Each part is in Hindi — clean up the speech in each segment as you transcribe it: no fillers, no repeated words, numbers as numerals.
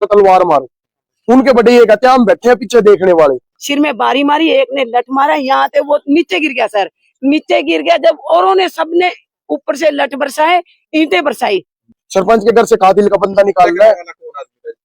तो तलवार मारो। उनके बड़े ये कहते हैं हम बैठे हैं पीछे देखने वाले। सिर में बारी मारी, एक ने लठ मारा, यहाँ पे वो नीचे गिर गया सर। नीचे गिर गया जब औरों ने सबने ऊपर से लठ बरसाए, ईंटें बरसाई। सरपंच के घर से कातिल का बंदा निकाल रहा है,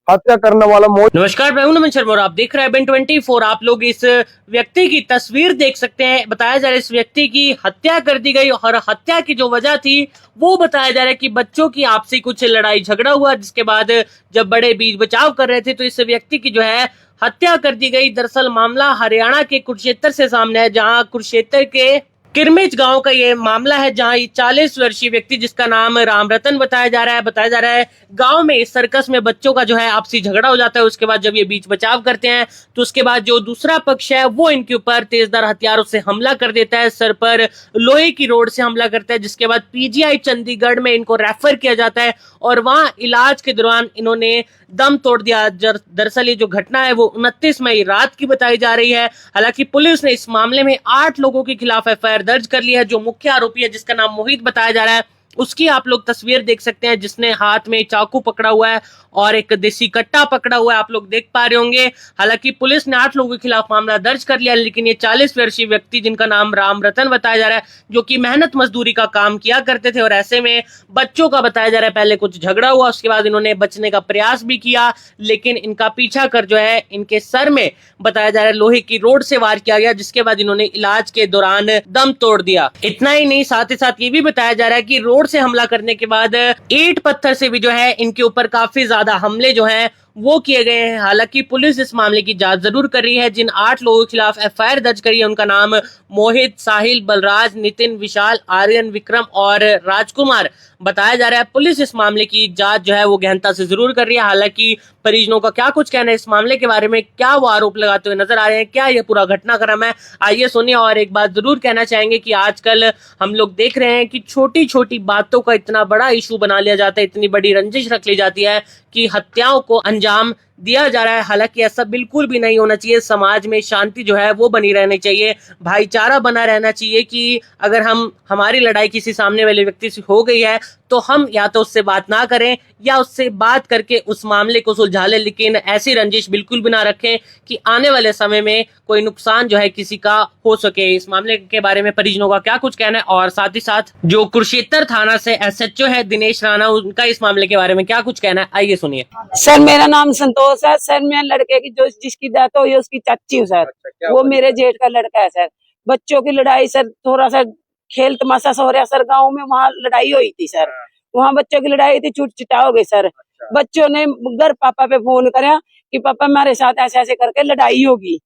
हत्या करने वाला नमस्कार, मैं हूं नमन शर्मा और आप देख रहे हैं BN24। आप लोग इस व्यक्ति की तस्वीर देख सकते हैं। बताया जा रहा है इस व्यक्ति की हत्या कर दी गई और हत्या की जो वजह थी वो बताया जा रहा है कि बच्चों की आपसी कुछ लड़ाई झगड़ा हुआ, जिसके बाद जब बड़े बीच बचाव कर रहे थे तो इस व्यक्ति की जो है हत्या कर दी गई। दरअसल मामला हरियाणा के कुरुक्षेत्र से सामने है, जहां कुरुक्षेत्र के किरमिच गांव का ये मामला है, जहां 40 वर्षीय व्यक्ति जिसका नाम रामरतन बताया जा रहा है गांव में इस सर्कस में बच्चों का जो है आपसी झगड़ा हो जाता है। उसके बाद जब ये बीच बचाव करते हैं तो उसके बाद जो दूसरा पक्ष है वो इनके ऊपर तेजधार हथियारों से हमला कर देता है, सर पर लोहे की रोड से हमला करता है, जिसके बाद PGI चंडीगढ़ में इनको रेफर किया जाता है और वहां इलाज के दौरान इन्होंने दम तोड़ दिया। दरअसल ये जो घटना है वो 29 मई रात की बताई जा रही है। हालांकि पुलिस ने इस मामले में 8 लोगों के खिलाफ FIR दर्ज कर ली है। जो मुख्य आरोपी है जिसका नाम मोहित बताया जा रहा है, उसकी आप लोग तस्वीर देख सकते हैं, जिसने हाथ में चाकू पकड़ा हुआ है और एक देसी कट्टा पकड़ा हुआ है, आप लोग देख पा रहे होंगे। हालांकि पुलिस ने 8 लोगों के खिलाफ मामला दर्ज कर लिया, लेकिन ये 40 वर्षीय व्यक्ति जिनका नाम रामरतन बताया जा रहा है, जो कि मेहनत मजदूरी का काम किया करते थे और ऐसे में बच्चों का बताया जा रहा है पहले कुछ झगड़ा हुआ, उसके बाद इन्होंने बचने का प्रयास भी किया, लेकिन इनका पीछा कर जो है इनके सर में बताया जा रहा है लोहे की रोड से वार किया गया, जिसके बाद इन्होंने इलाज के दौरान दम तोड़ दिया। इतना ही नहीं, साथ ही साथ ये भी बताया जा रहा है कि रोड से हमला करने के बाद ईंट पत्थर से भी जो है इनके ऊपर काफी ज्यादा हमले जो हैं वो किए गए हैं। हालांकि पुलिस इस मामले की जांच जरूर कर रही है। जिन 8 लोगों के खिलाफ FIR दर्ज करी है उनका नाम मोहित, साहिल, बलराज, नितिन, विशाल, आर्यन, विक्रम और राजकुमार बताया जा रहा है। पुलिस इस मामले की जांच जो है वो गहनता से जरूर कर रही है। हालांकि परिजनों का क्या कुछ कहना है इस मामले के बारे में, क्या वो आरोप लगाते हुए नजर आ रहे हैं, क्या ये पूरा घटनाक्रम है, आइए सुनिए। और एक बात जरूर कहना चाहेंगे कि आजकल हम लोग देख रहे हैं कि छोटी छोटी बातों का इतना बड़ा इशू बना लिया जाता है, इतनी बड़ी रंजिश रख ली जाती है कि हत्याओं को अंजाम दिया जा रहा है। हालांकि ऐसा बिल्कुल भी नहीं होना चाहिए। समाज में शांति जो है वो बनी रहनी चाहिए, भाईचारा बना रहना चाहिए कि अगर हमारी लड़ाई किसी सामने वाले व्यक्ति से हो गई है तो हम या तो उससे बात ना करें या उससे बात करके उस मामले को सुलझा लें, लेकिन ऐसी रंजिश बिल्कुल भी ना रखें कि आने वाले समय में कोई नुकसान जो है किसी का हो सके। इस मामले के बारे में परिजनों का क्या कुछ कहना है और साथ ही साथ जो कुरुक्षेत्र थाना से SHO है दिनेश राणा, उनका इस मामले के बारे में क्या कुछ कहना है, आइए सुनिए। सर मेरा नाम संतोष है सर। मैं लड़के की जो जिसकी डेथ हुई है उसकी चाची हूँ सर। वो मेरे जेठ का लड़का है सर। बच्चों की लड़ाई सर, थोड़ा सा खेल तमाशा सा हो रहा सर गाँव में, वहाँ लड़ाई हुई थी सर। वहाँ बच्चों की लड़ाई थी, छूट छिटा हो गई सर। बच्चों ने घर पापा पे फोन कराया कि पापा हमारे साथ ऐसे ऐसे करके लड़ाई होगी,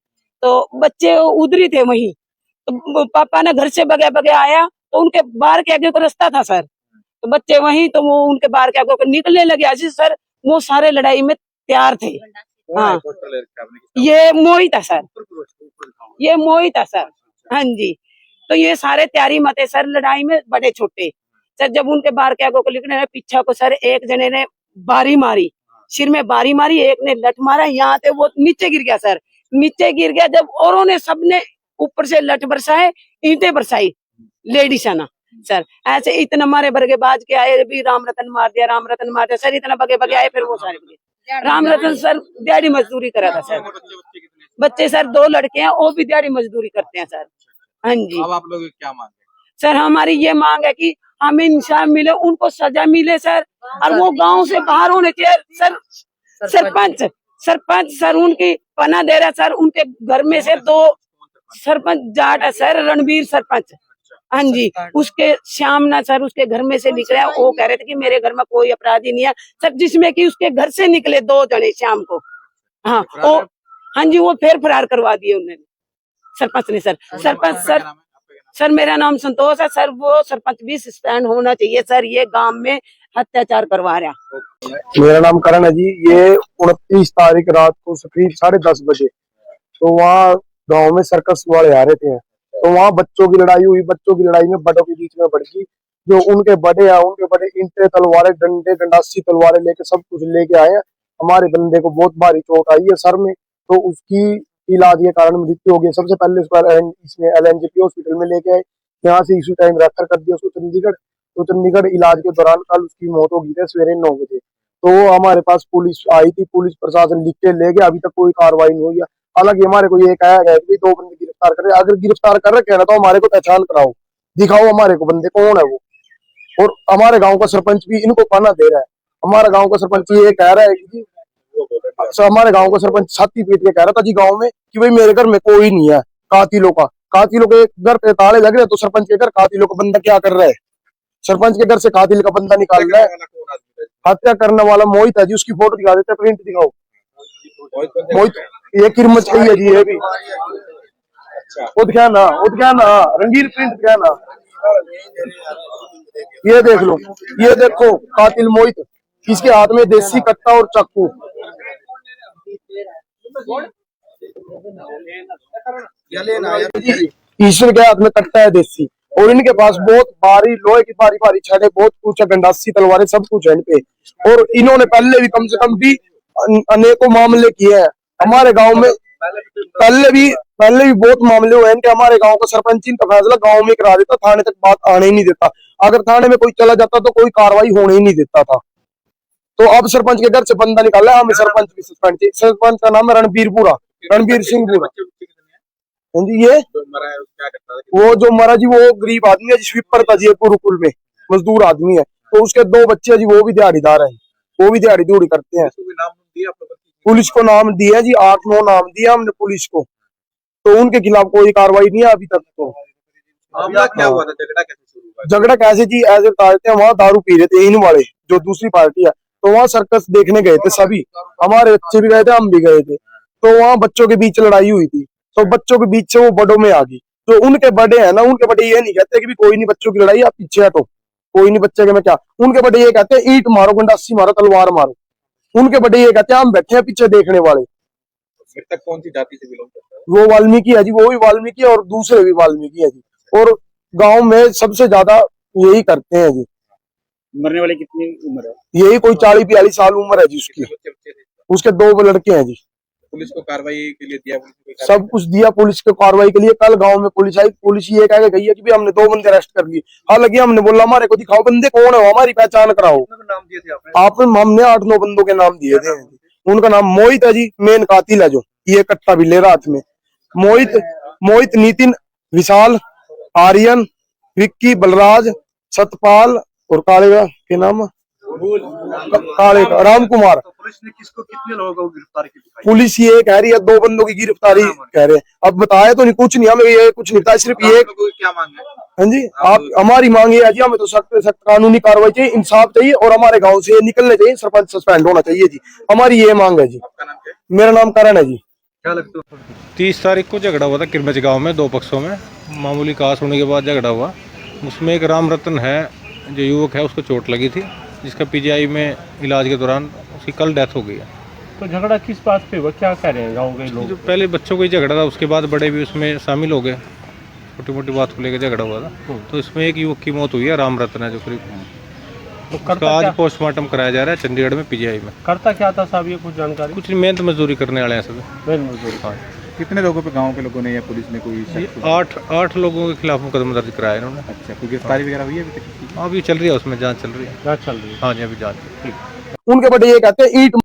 तो बच्चे उधर ही थे वहीं। तो पापा ने घर से बगे बगे आया तो उनके बाहर के आगे को रास्ता था सर, तो बच्चे वहीं, तो वो उनके बाहर के आगे को निकलने लगे ऐसे सर। वो सारे लड़ाई में तैयार थे। हाँ, ये मोहित है सर, ये मोहित है सर। हाँ जी, तो ये सारे तैयारी मत है सर लड़ाई में, बड़े छोटे सर। जब उनके बाहर के आगे को लिखने पीछा को सर, एक जने ने बारी मारी, सिर में बारी मारी, एक ने लठ मारा, यहाँ पे वो नीचे गिर गया सर। नीचे गिर गया जब औरों ने सबने ऊपर से लठ बरसाए, ईंटें बरसाई लेडीज है ना सर। ऐसे इतना मारे बरगे बाज के आए, भी रामरतन मार दिया, रामरतन मार दिया सर। इतना बगे बगे आए, फिर वो सारे रामरतन सर दिहाड़ी मजदूरी करा था सर। बच्चे सर 2 लड़के हैं, वो भी दिहाड़ी मजदूरी करते हैं सर। हाँ जी, अब आप लोग क्या मांग सर हमारी ये मांग है कि हमें इंसाफ मिले, उनको सजा मिले सर, और वो गांव से बाहर होने चाहिए सर। सरपंच सर उनकी पना दे रहा सर। उनके घर में से 2 सरपंच जाट है सर, रणवीर सरपंच। हाँ जी, उसके श्याम ना सर उसके घर में से निकले, वो कह रहे थे कि मेरे घर में कोई अपराधी नहीं है सर, जिसमें कि उसके घर से निकले 2 जने श्याम को। हाँ वो, हाँ जी, वो फिर फरार करवा दिए उन्होंने, सरपंच ने सर। सरपंच सर मेरा नाम संतोष है सर। वो सरपंच भी सस्पेंड होना चाहिए सर, ये गांव में अत्याचार करवा रहा। मेरा नाम करण है जी। ये 29 तारीख रात को करीब 10:30 बजे तो वहाँ गांव में सर्कस वाले आ रहे थे, तो वहाँ बच्चों की लड़ाई हुई। बच्चों की लड़ाई में बड़ों के बीच में बढ़ गई। जो उनके बड़े ईंटें, तलवारें, डंडे, डंडासी तलवारें लेके सब कुछ लेके आए हैं। हमारे बंदे को बहुत भारी चोट आई है सर में, तो उसकी इलाज के कारण मृत्यु हो गई। सबसे पहले उसको इसमें LNJP हॉस्पिटल में लेके आए, यहाँ से इसी टाइम रेफर कर दिया उसको चंडीगढ़। तो चंडीगढ़ इलाज के दौरान कल उसकी मौत हो गई थी सवेरे 9 बजे। तो हमारे पास पुलिस आई थी, पुलिस प्रशासन लिख के ले गया, अभी तक कोई कार्रवाई नहीं हुई है। हालांकि हमारे को ये कहा गया कि 2 बंदे गिरफ्तार कर रहे हैं। अगर गिरफ्तार कर रखे हैं ना, तो हमारे को पहचान कराओ, दिखाओ हमारे को बंदे कौन है वो। और हमारे गांव का सरपंच भी इनको पाना दे रहा है। हमारा गांव का सरपंच ये कह रहा है कि हमारे गांव का सरपंच छाती पीट के कह रहा था जी गांव में कि भाई मेरे घर में कोई नहीं है कातिलों के घर पे ताले लग रहे हैं, तो सरपंच के घर कातिलों का बंदा क्या कर रहा है? सरपंच के घर से कातिल का बंदा निकाल रहा है। हत्या करने वाला मोहित है जी, उसकी फोटो दिखा देते, प्रिंट दिखाओ। मोहित ये किरमच का ही है जी, ये भी उद्याना रंगीन प्रिंट क्या ना, ये देख लो, ये देखो कातिल मोहित, इसके हाथ में देसी कट्टा और चाकू। ईश्वर के हाथ में कट्टा है देसी, और इनके पास बहुत भारी लोहे की भारी छड़े, बहुत ऊंचा गंडासी तलवारें, सब कुछ है इनपे। और इन्होंने पहले भी कम से कम भी अनेकों मामले किए हैं हमारे गांव में। पहले भी बहुत मामले हुए हैं कि हमारे गांव का सरपंच इनका फैसला गांव में करा देता, थाने तक बात आने ही नहीं देता। अगर थाने में कोई चला जाता तो कोई कार्रवाई होने ही नहीं देता था। तो अब सरपंच के घर से बंदा निकाला, हमें सरपंच भी सस्पेंड किया। सरपंच का नाम है रणबीर सिंह पूरा। हाँ जी, ये वो जो मरा जी, वो गरीब आदमी है जी, स्वीपर था जी, गुरुकुल में मजदूर आदमी है। तो उसके 2 बच्चे जी, वो भी दिहाड़ीदार है, वो भी दिहाड़ी दूड़ी करते हैं। पुलिस को नाम दिया जी, 8-9 नाम दिया हमने पुलिस को, तो उनके खिलाफ कोई कार्रवाई नहीं है अभी तक। तो क्या हुआ था, झगड़ा कैसे जी, ऐसे बता देते हैं, वहाँ दारू पी रहे थे इन वाले जो दूसरी पार्टी है, तो वहाँ सर्कस देखने गए थे सभी, हमारे बच्चे भी गए थे, हम भी गए थे। तो वहाँ बच्चों के बीच लड़ाई हुई थी, तो बच्चों के बीच से वो बड़ों में आ गई। तो उनके बड़े हैं ना, उनके बड़े ये नहीं कहते कि भी कोई नहीं, बच्चों की लड़ाई आप पीछे हटो, कोई नहीं बच्चे के में क्या। उनके बड़े ये कहते हैं ईंट मारो, गंडासी मारो, तलवार मारो। उनके बड़े ये कहते हैं हम बैठे हैं पीछे देखने वाले। मृतक कौन सी जाति से बिलोंग करता है? वो वाल्मीकि है जी, वो भी वाल्मीकि है और दूसरे भी वाल्मीकि है जी। और गांव में सबसे ज्यादा यही करते हैं जी। मरने वाले कितनी उम्र है? यही कोई 40-42 साल उम्र है जी उसकी। उसके 2 लड़के हैं जी। पुलिस को कार्रवाई के लिए दिया, सब कुछ दिया पुलिस को कार्रवाई के लिए। कल गांव में पुलिस आई, पुलिस ये कह के गई है कि भी हमने 2 बंदे अरेस्ट कर लिए। हालांकि हमने बोला हमारे को दिखाओ बंदे कौन है, हमारी पहचान कराओ। नाम दिए थे आपने? आपने हमने 8-9 बंदों के नाम दिए थे। उनका नाम मोहित है जी, मेन कातिल है जो ये कट्टा भी ले रहा हाथ में। मोहित, नितिन, विशाल, आर्यन, विक्की, बलराज, सतपाल और काले के नाम काले का राम कुमार। तो पुलिस ने किसको, कितने लोगों को गिरफ्तार किया? पुलिस ये कह रही है 2 बंदों की गिरफ्तारी कह रहे हैं। अब बताया तो नहीं, कुछ नहीं, हमें ये कुछ नहीं था, सिर्फ ये। क्या मांग है? हाँ जी, आप हमारी मांग ये है जी, हमें तो सख्त से सख्त कानूनी कार्रवाई चाहिए, इंसाफ चाहिए, और हमारे गांव से निकलने चाहिए, सरपंच सस्पेंड होना चाहिए जी। हमारी ये मांग है जी। आपका नाम क्या है? मेरा नाम करण है जी। क्या लगता है? 30 तारीख को झगड़ा हुआ था किरमच गांव में, 2 पक्षों में मामूली कास होने के बाद झगड़ा हुआ। उसमें एक राम रतन है जो युवक है, उसको चोट लगी थी, जिसका पीजीआई में इलाज के दौरान उसकी कल डेथ हो गई है। तो झगड़ा किस बात पे हुआ, क्या कह रहे हैं गाँव के लोग? जो पहले बच्चों को ही झगड़ा था, उसके बाद बड़े भी उसमें शामिल हो गए, छोटी मोटी बात को लेकर झगड़ा हुआ था। तो इसमें एक युवक की मौत हुई है, राम रतन है जो करीब। तो उसका आज पोस्टमार्टम कराया जा रहा है चंडीगढ़ में पीजीआई में। करता क्या था साहब, ये कुछ जानकारी? कुछ नहीं, मेहनत मजदूरी करने वाले हैं सब। मेन मजदूर। हाँ, कितने लोगों पे गांव के लोगों ने या पुलिस ने कोई शक? 8 लोगों के खिलाफ मुकदमा दर्ज कराया इन्होंने। अच्छा, कोई गिरफ्तारी वगैरह हुई है अभी तक? हाँ, अभी चल रही है, उसमें जांच चल रही है। क्या चल रही है? हाँ जी, अभी जांच। उनके बड़े ये कहते हैं ईंट